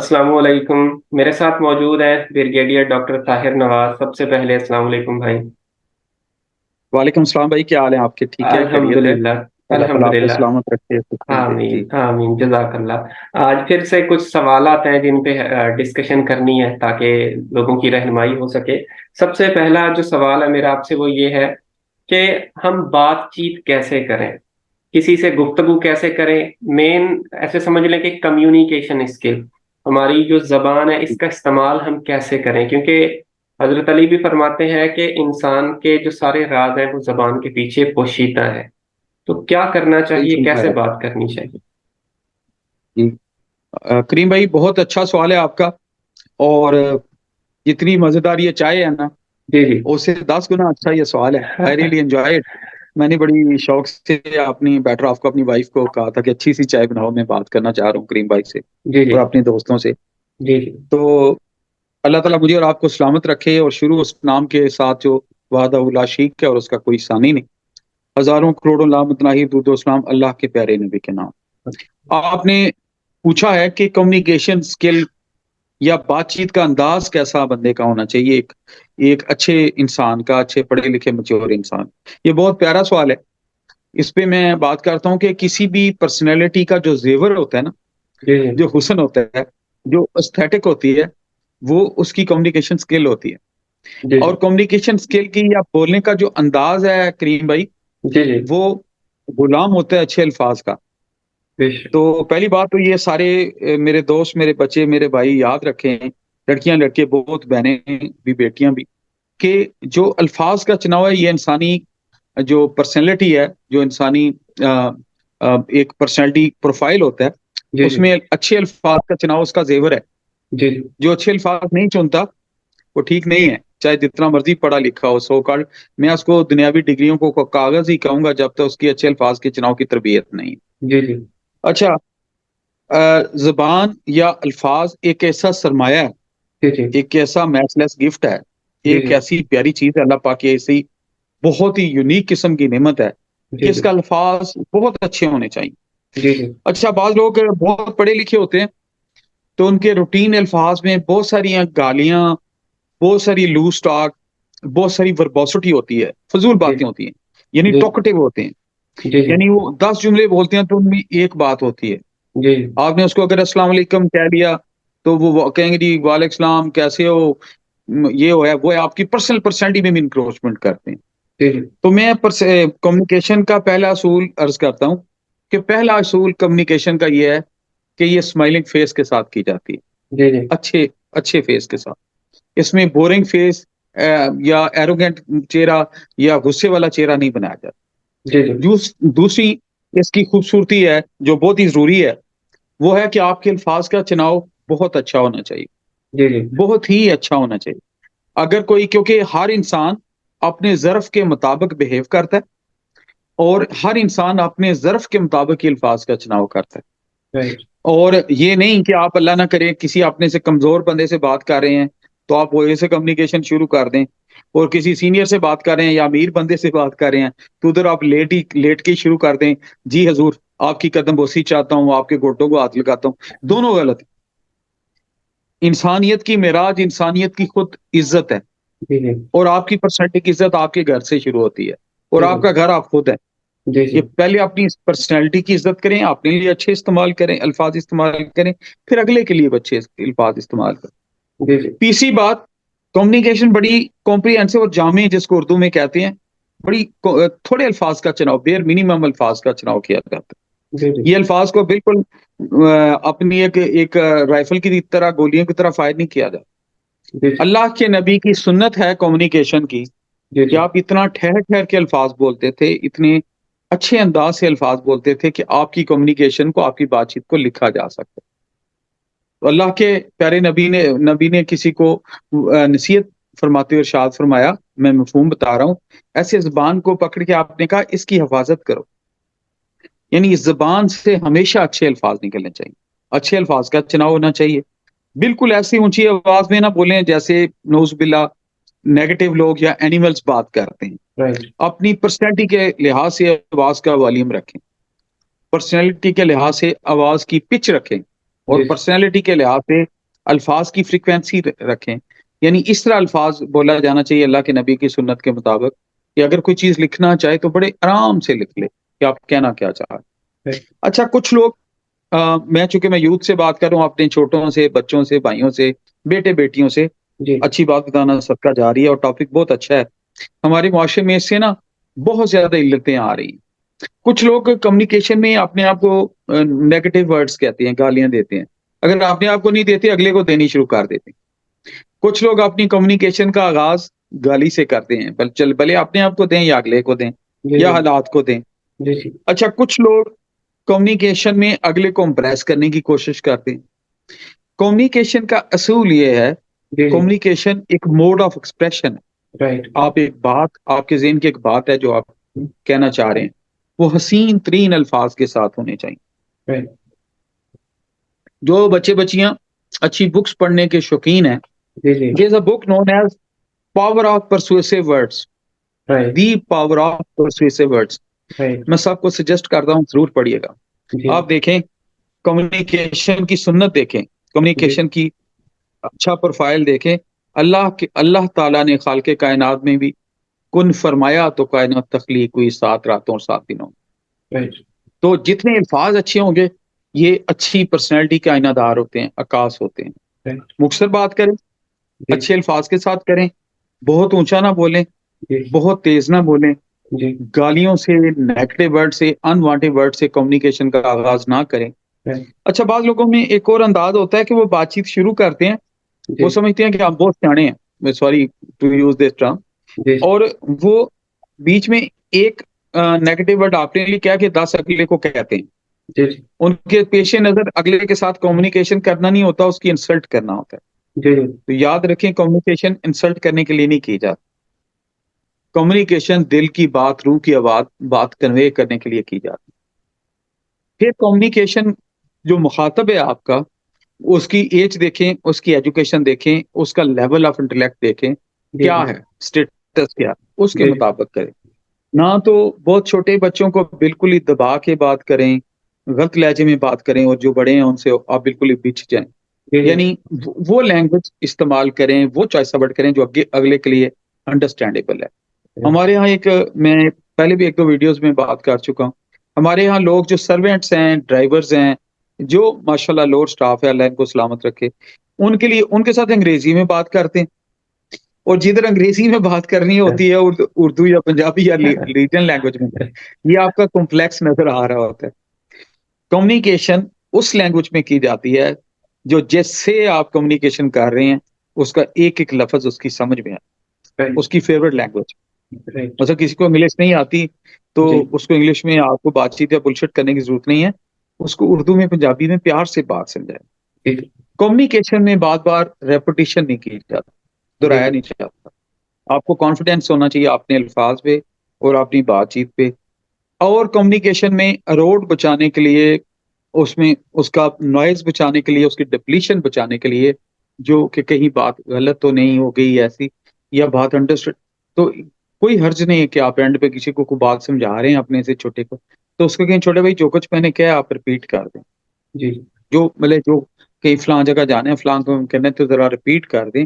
अस्सलाम वालेकुम। मेरे साथ मौजूद है ब्रिगेडियर डॉक्टर ताहिर नवाज। सबसे पहले अस्सलाम वालेकुम भाई। वालेकुम सलाम भाई, क्या हाल है आपके? ठीक है, खैरियत है? अल्हम्दुलिल्लाह अल्लाह ताला आपको अल्हम्दुलिल्लाह। सलामत रखे, खुश रखे आमीन जी। आमीन जज़ाकल्लाह। आज फिर से कुछ सवालात हैं जिन पे डिस्कशन करनी है ताकि लोगों की रहनुमाई हो सके। सबसे पहला जो सवाल है मेरा आपसे वो ये है कि हम बातचीत कैसे करें, किसी से गुफ्तगू कैसे करें। मेन ऐसे समझ लें कि कम्युनिकेशन स्किल, हमारी जो जबान है इसका इस्तेमाल हम कैसे करें, क्योंकि हजरत अली भी फरमाते हैं कि इंसान के जो सारे राज हैं वो जबान के पीछे पोशीदा है। तो क्या करना सही चाहिए, कैसे फरमाया बात करनी चाहिए। जी। करीम भाई, बहुत अच्छा सवाल है आपका। और जितनी मजेदार ये चाय है ना, जी जी। उससे 10 गुना अच्छा ये सवाल है। I really enjoy it. मैंने बड़ी शौक से अपनी बेटर हाफ को, अपनी वाइफ को कहा था कि अच्छी सी चाय बनाओ, मैं बात करना चाह रहा हूँ करीम भाई से जी जी। और अपने दोस्तों से। जी जी। तो अल्लाह ताला मुझे और आपको सलामत रखे, और शुरू उस नाम के साथ जो वादा उला शीख है और उसका कोई सानी नहीं। हजारों करोड़ों लामत नाहिर दूदो सलाम अल्लाह के प्यारे नबी के नाम। आपने पूछा है कि कम्युनिकेशन स्किल या बातचीत का अंदाज कैसा बंदे का होना चाहिए, एक एक अच्छे इंसान का, अच्छे पढ़े लिखे मैच्योर इंसान। ये बहुत प्यारा सवाल है। इस पे मैं बात करता हूँ कि किसी भी पर्सनैलिटी का जो जेवर होता है ना, जी जी। जो हुस्न होता है, जो एस्थेटिक होती है, वो उसकी कम्युनिकेशन स्किल होती है। जी और जी। कम्युनिकेशन स्किल की या बोलने का जो अंदाज है करीम भाई, जी जी। वो गुलाम होता है अच्छे अल्फाज का। बेशक। तो पहली बात तो ये सारे मेरे दोस्त, मेरे बच्चे, मेरे भाई याद रखें, लड़कियां लड़के, बहुत बहनें भी बेटियां भी, कि जो अल्फाज का चुनाव है, ये इंसानी जो पर्सनैलिटी है, जो इंसानी अ, एक पर्सनैलिटी प्रोफाइल होता है, जी जी। उसमें अच्छे अल्फाज का चुनाव उसका जेवर है। जी जी। जो अच्छे अल्फाज नहीं चुनता, वो ठीक नहीं है, चाहे जितना मर्जी पढ़ा लिखा हो, सो कॉल्ड। मैं उसको दुनियावी डिग्रियों को कागज ही कहूंगा जब तक उसकी अच्छे अल्फाज के चुनाव की तरबियत नहीं है। जी जी। अच्छा, ज़ुबान या अल्फाज एक ऐसा सरमाया है, जी जी। एक ऐसा मैचलेस गिफ्ट है, जी एक जी। ऐसी प्यारी चीज है, अल्लाह पाक की ऐसी बहुत ही यूनिक किस्म की नेमत है कि जी जी। इसका अल्फाज बहुत अच्छे होने चाहिए। जी जी। अच्छा, बाज लोग बहुत पढ़े लिखे होते हैं, तो उनके रूटीन अल्फाज में बहुत सारी गालियां, बहुत सारी लूज टॉक, बहुत सारी वर्बोसिटी होती है, फजूल जी बातें होती हैं, यानी जी। टॉकटिव होते हैं। जी जी। यानी वो 10 जुमले बोलते हैं तो उनमें एक बात होती है। जी आपने उसको अगर अस्सलाम वालेकुम कह दिया, तो वो कहेंगे जी वालेकुम सलाम, कैसे हो, ये हो है वो है, आपकी पर्सनल पर्सनैलिटी में भी इंक्रोचमेंट करते हैं। जी। जी तो मैं कम्युनिकेशन का पहला असूल अर्ज करता हूँ कि पहला असूल कम्युनिकेशन का ये है कि ये स्माइलिंग फेस के साथ की जाती है, जी। जी अच्छे अच्छे फेस के साथ। इसमें बोरिंग फेस या एरोगेंट चेहरा या गुस्से वाला चेहरा नहीं बनाया जाता। जी। जी दूसरी इसकी खूबसूरती है, जो बहुत ही जरूरी है, वो है कि आपके अल्फाज का चुनाव बहुत अच्छा होना चाहिए, जी। जी। बहुत ही अच्छा होना चाहिए। अगर कोई, क्योंकि हर इंसान अपने ज़र्फ के मुताबिक बिहेव करता है, और हर इंसान अपने ज़र्फ के मुताबिक ही अल्फाज का चुनाव करता है। राइट। और ये नहीं कि आप अल्लाह ना करे किसी अपने से कमजोर बंदे से बात कर रहे हैं, तो आप वही से कम्युनिकेशन शुरू कर दें। और किसी सीनियर से बात कर रहे हैं या अमीर बंदे से बात कर रहे हैं, तो उधर आप लेट के ही शुरू कर दें, जी हजूर आपकी कदम बोसी चाहता हूँ, आपके घोटों को हाथ लगाता हूँ। दोनों गलत है। इंसानियत की मेराज, इंसानियत की खुद इज्जत है। जी जी। और आपकी पर्सनैलिटी की इज्जत आपके घर से शुरू होती है, और जी जी। आपका घर आप खुद है। जी ये जी। पहले अपनी पर्सनैलिटी की इज्जत करें, अपने लिए अच्छे इस्तेमाल करें, अल्फाज इस्तेमाल करें, फिर अगले के लिए भी अच्छे अल्फाज इस्तेमाल करें। जी जी। तीसरी बात, कम्युनिकेशन बड़ी कॉम्प्रिहेंसिव और जामे, जिसको उर्दू में कहते हैं, बड़ी थोड़े अल्फाज का चुनाव, बेयर मिनिमम अल्फाज का चुनाव किया जाता जी है। जी। ये अल्फाज को बिल्कुल अपनी एक एक राइफल की तरह, गोलियों की तरह फायर नहीं किया जाता। जी जी। अल्लाह के नबी की सुन्नत है कम्युनिकेशन की जी कि जी। आप इतना ठहर ठहर के अल्फाज बोलते थे, इतने अच्छे अंदाज से अल्फाज बोलते थे कि आपकी कम्युनिकेशन को, आपकी बातचीत को लिखा जा सकता है। तो अल्लाह के प्यारे नबी ने किसी को नसीहत फरमाते हुए इरशाद फरमाया, मैं मफहूम बता रहा हूँ, ऐसे जुबान को पकड़ के आपने कहा इसकी हिफाजत करो। यानी इस जुबान से हमेशा अच्छे अल्फाज निकलने चाहिए, अच्छे अल्फाज का चुनाव होना चाहिए। बिल्कुल ऐसी ऊंची आवाज में ना बोलें जैसे नौजुबिल्ला नेगेटिव लोग या एनिमल्स बात करते हैं। राइट। अपनी पर्सनैलिटी के लिहाज से आवाज का वॉल्यूम रखें, पर्सनैलिटी के लिहाज से आवाज की पिच रखें, और जी पर्सनैलिटी के लिहाज से अल्फाज की फ्रीक्वेंसी रखें। यानी इस तरह अल्फाज बोला जाना चाहिए अल्लाह के नबी की सुन्नत के मुताबिक, कि अगर कोई चीज़ लिखना चाहे तो बड़े आराम से लिख ले कि आप कहना क्या चाह रहे हैं। right, अच्छा, कुछ लोग मैं चूँकि मैं यूथ से बात कर रहा हूँ, अपने छोटों से, बच्चों से, भाइयों से, बेटे-बेटियों से, जी अच्छी बात बताना सबका जारी है और टॉपिक बहुत अच्छा है। हमारे मुआशरे में इससे ना बहुत ज़्यादा इल्लतें आ रही हैं। कुछ लोग कम्युनिकेशन में अपने आप को नेगेटिव वर्ड्स कहते हैं, गालियाँ देते हैं। अगर अपने आप को नहीं देते, अगले को देनी शुरू कर देते हैं। कुछ लोग अपनी कम्युनिकेशन का आगाज़ गाली से करते हैं, भले अपने आप को दें या अगले को दें जी या जी हालात को दें। जी जी अच्छा, कुछ लोग कम्युनिकेशन में अगले को इम्प्रेस करने की कोशिश करते हैं। कम्युनिकेशन का असूल ये है, जी जी कम्युनिकेशन एक मोड ऑफ एक्सप्रेशन है। राइट आप एक बात, आपके ज़हन की एक बात है जो आप कहना चाह रहे हैं, वो हसीन तरीन अल्फाज के साथ होने चाहिए। राइट जो बच्चे-बच्चियाँ अच्छी बुक्स पढ़ने के शौकीन हैं, जी जी there is a book known as power of persuasive words, right the power of persuasive words. Right मैं सबको सजेस्ट करता हूँ, ज़रूर पढ़िएगा। जी आप देखें, कम्युनिकेशन की सुन्नत देखें, जी कम्युनिकेशन की अच्छा प्रोफाइल देखें। अल्लाह ताला ने खाल्क़े कायनात में भी कुन फरमाया तो कायनात तख्लीक हुई 7 रातों और 7 दिनों में। राइट तो जितने अल्फाज अच्छे होंगे, ये अच्छी पर्सनैलिटी के आईनादार होते हैं, अक्कास होते हैं। राइट मुख्तसर बात करें, जी अच्छे अल्फाज के साथ करें, बहुत ऊंचा ना बोलें, जी बहुत तेज ना बोलें, जी गालियों से, नेगेटिव वर्ड से, अनवांटेड वर्ड से कम्युनिकेशन का आगाज ना करें। राइट अच्छा, बाद लोगों में एक और अंदाज होता है कि वो बातचीत शुरू करते हैं, वो जी समझते हैं कि आप बहुत सियाने हैं, sorry to use this term, जी और वो बीच में एक नेगेटिव वर्ड आपने लिए क्या कि 10 अगले को कहते हैं। जी जी उनके पेश नज़र अगले के साथ कम्युनिकेशन करना नहीं होता, उसकी इंसल्ट करना होता है। जी जी तो याद रखें, कम्युनिकेशन इंसल्ट करने के लिए नहीं की जाती। कम्युनिकेशन दिल की बात, रूह की आवाज़, बात कन्वे करने के लिए की जाती है। फिर कम्युनिकेशन, जो मुखातब है आपका, उसकी एज देखें, उसकी एजुकेशन देखें, उसका लेवल ऑफ इंटेलेक्ट देखें, जी क्या जी है, स्टेटस क्या है, उसके जी मुताबिक करें। ना तो बहुत छोटे बच्चों को बिल्कुल ही दबा के बात करें, गलत लहजे में बात करें, और जो बड़े हैं उनसे आप बिल्कुल ही बिछ जाएँ। जी जी यानी वो लैंग्वेज इस्तेमाल करें, वो चॉइस वर्ड करें जो अगले के लिए अंडरस्टैंडेबल है। हमारे यहाँ मैं पहले भी 1-2 वीडियोज़ में बात कर चुका हूँ। हमारे यहाँ लोग जो सर्वेंट्स हैं, ड्राइवर्स हैं, जो माशाल्लाह लोअर स्टाफ है, अल्लाह इनको सलामत रखे, उनके लिए उनके साथ अंग्रेज़ी में बात करते हैं, और जिधर अंग्रेज़ी में बात करनी होती है, उर्दू या पंजाबी या रीजनल लैंग्वेज में, ये आपका कॉम्प्लेक्स नज़र आ रहा होता है। कम्युनिकेशन उस लैंग्वेज में की जाती है, जो जिससे आप कम्युनिकेशन कर रहे हैं, उसका एक-एक लफ़्ज़ उसकी समझ में आए, राइट उसकी फेवरेट लैंग्वेज। राइट मतलब किसी को इंग्लिश नहीं आती, तो जी उसको इंग्लिश में आपको बातचीत या बुलशिट करने की ज़रूरत नहीं है। उसको उर्दू में, पंजाबी में प्यार से बात समझाएँ। जी कम्युनिकेशन में बार-बार रेपिटिशन नहीं की जाती, जी दोहराया नहीं जाता। आपको कॉन्फिडेंस होना चाहिए अपने अल्फाज पे और अपनी बातचीत पे। और कम्युनिकेशन में रोड बचाने के लिए, उसमें उसका नॉइज़ बचाने के लिए, उसकी डिप्लीशन बचाने के लिए, जो कि कहीं बात गलत तो नहीं हो गई ऐसी, या बात अंडरस्टूड, तो कोई हर्ज नहीं है कि आप एंड पे किसी को कोई बात समझा रहे हैं अपने से छोटे को, तो उसको कहें छोटे भाई जो कुछ मैंने कहा है आप रिपीट कर दें। जी जो मतलब जो कहीं फलां जगह जाना है, फलां को कहना है तो ज़रा रिपीट कर दें,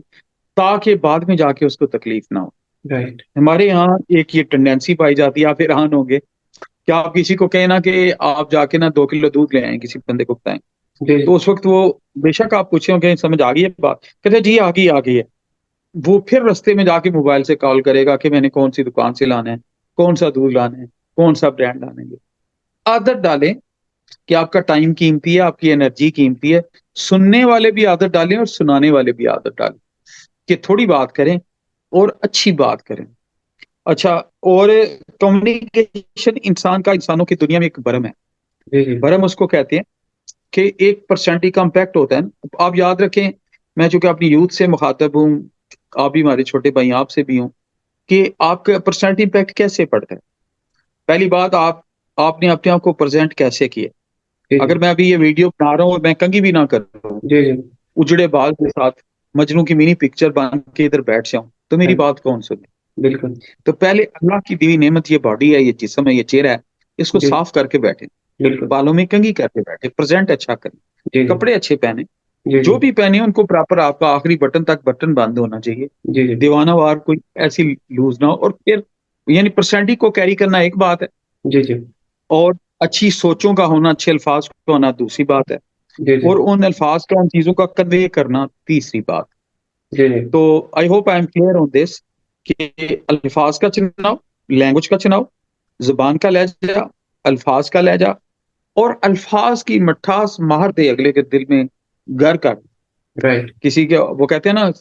ताकि बाद में जाके उसको तकलीफ ना हो। राइट हमारे यहाँ एक ये टेंडेंसी पाई जाती है, आप हैरान होंगे, कि आप किसी को कहें ना कि आप जाके ना 2 किलो दूध ले आएँ, किसी बंदे को बताएँ, जी तो उस वक़्त वो, बेशक आप पूछे हों कि समझ आ गई है बात? कहते हैं जी आ गई है। वो फिर रास्ते में जाके मोबाइल से कॉल करेगा कि मैंने कौन-सी दुकान से लाना है, कौन-सा दूध लाना है, कौन-सा ब्रांड लाना है। आदत डालें कि आपका टाइम कीमती है, आपकी एनर्जी कीमती है। सुनने वाले भी आदत डालें और सुनाने वाले भी आदत डालें, कि थोड़ी बात करें और अच्छी बात करें। अच्छा, और कम्युनिकेशन इंसानों की दुनिया में एक भरम है। जी जी भरम उसको कहते हैं कि 1% ही का इम्पैक्ट होता है ना। आप याद रखें, मैं चूँकि अपनी यूथ से मुखातब हूँ, आप भी हमारे छोटे भाई, आपसे भी हूँ, कि आपका पर्सनैलिटी इम्पैक्ट कैसे पड़ता है? पहली बात, आपने अपने आप को प्रेज़ेंट कैसे किया? जी अगर मैं अभी ये वीडियो बना रहा हूँ और मैं कंघी भी ना कर रहा हूँ, जी जी उजड़े बाल के साथ मजनू की मिनी पिक्चर बन के इधर बैठ जाऊँ, तो मेरी राइट बात कौन सुने? बिल्कुल तो पहले अल्लाह की दी हुई नेमत, ये बॉडी है, ये जिस्म है, ये चेहरा है, इसको जी साफ करके बैठें, बिल्कुल बालों में कंघी करके बैठें, प्रेज़ेंट अच्छा करें। जी जी कपड़े अच्छे पहने, जी जी जो भी पहने उनको प्रॉपर आपका आखिरी बटन तक बटन बंद होना चाहिए, जी जी दीवाना वार कोई ऐसी लूज ना हो। और फिर यानी पर्सनैलिटी को कैरी करना एक बात है, जी जी और अच्छी सोचों का होना, अच्छे अल्फाज का होना दूसरी बात है, जी जी और उन अल्फाज का उन चीजों का कन्वे करना तीसरी बात। जी जी तो I hope I am clear on this कि अल्फाज का चुनाव, लैंग्वेज का चुनाव, जुबान का लहजा, अल्फाज का लहजा, और अल्फाज की मठास मार दे अगले के दिल में घर कर। राइट। किसी के वो कहते हैं ना,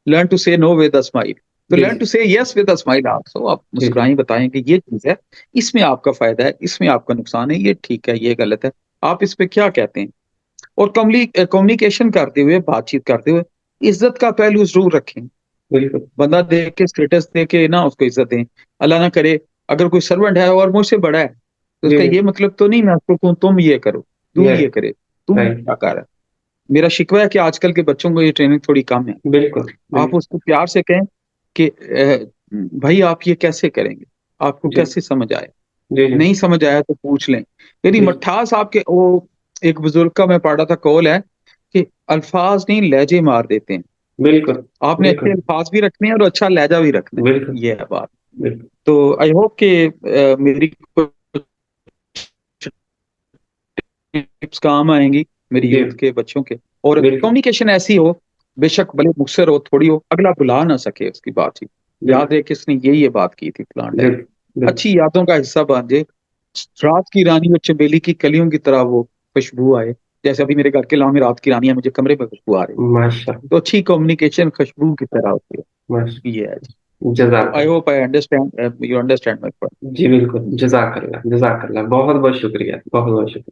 लर्न टू से नो विद अ स्माइल, तो जी लर्न टू से yes with a smile also. आप जी जी मुस्कुराएं, बताएं कि ये चीज है, इसमें आपका फायदा है, इसमें आपका नुकसान है, ये ठीक है, ये गलत है, आप इस पे क्या कहते हैं। और कम्युनिकेशन करते हुए, बातचीत करते हुए इज्जत का पहलू जरूर रखें। बिल्कुल। बंदा देख के, स्टेटस देख के ना उसको इज्जत दें। अल्लाह ना करे अगर कोई सर्वेंट है और मुझसे बड़ा है, तो जी उसका जी ये मतलब तो नहीं मैं उसको कहूं तुम ये करो, तू यस। ये करे, तू राइट। क्या कर। मेरा शिकवा है कि आजकल के बच्चों को ये ट्रेनिंग थोड़ी कम है। बिल्कुल आप बिल्कुल। उसको प्यार से कहें कि भाई आप ये कैसे करेंगे, आपको जी कैसे समझ आए, जी जी नहीं समझ आया तो पूछ लें। यदि जी मठास आपके वो, एक बुजुर्ग का मैं पढ़ा था कौल है कि अल्फाज नहीं लहजे मार देते हैं। बिल्कुल आपने अच्छे बिल्कुल अल्फाज भी रखने हैं और अच्छा लहजा भी रखना बिल्कुल है, ये है बात। बिल्कुल। तो आई होप कि मेरी कुछ टिप्स काम आएंगी मेरी जी यूथ के बच्चों के। और बिल्कुल कम्युनिकेशन ऐसी हो, बेशक भले मुखसर हो थोड़ी हो, अगला भुला ना सके उसकी बातचीत, याद बिल्कुल है किसने ये बात की थी फलान टाइम। बिल्कुल बिल्कुल। अच्छी यादों का हिस्सा बन जाए, रात की रानी और चमेली की कलियों की तरह वो खुशबू आए। जैसे अभी मेरे घर के अलावा में रात की रानी है, मुझे कमरे में खुशबू आ रही है। माशा। तो अच्छी कम्युनिकेशन खुशबू की तरह होती माशा। है, ये है। तो आई जजाक। Hope I understand, you understand my point. जी बिल्कुल। जजाकल्ला जजाकल्ला, बहुत बहुत शुक्रिया, बहुत बहुत शुक्रिया।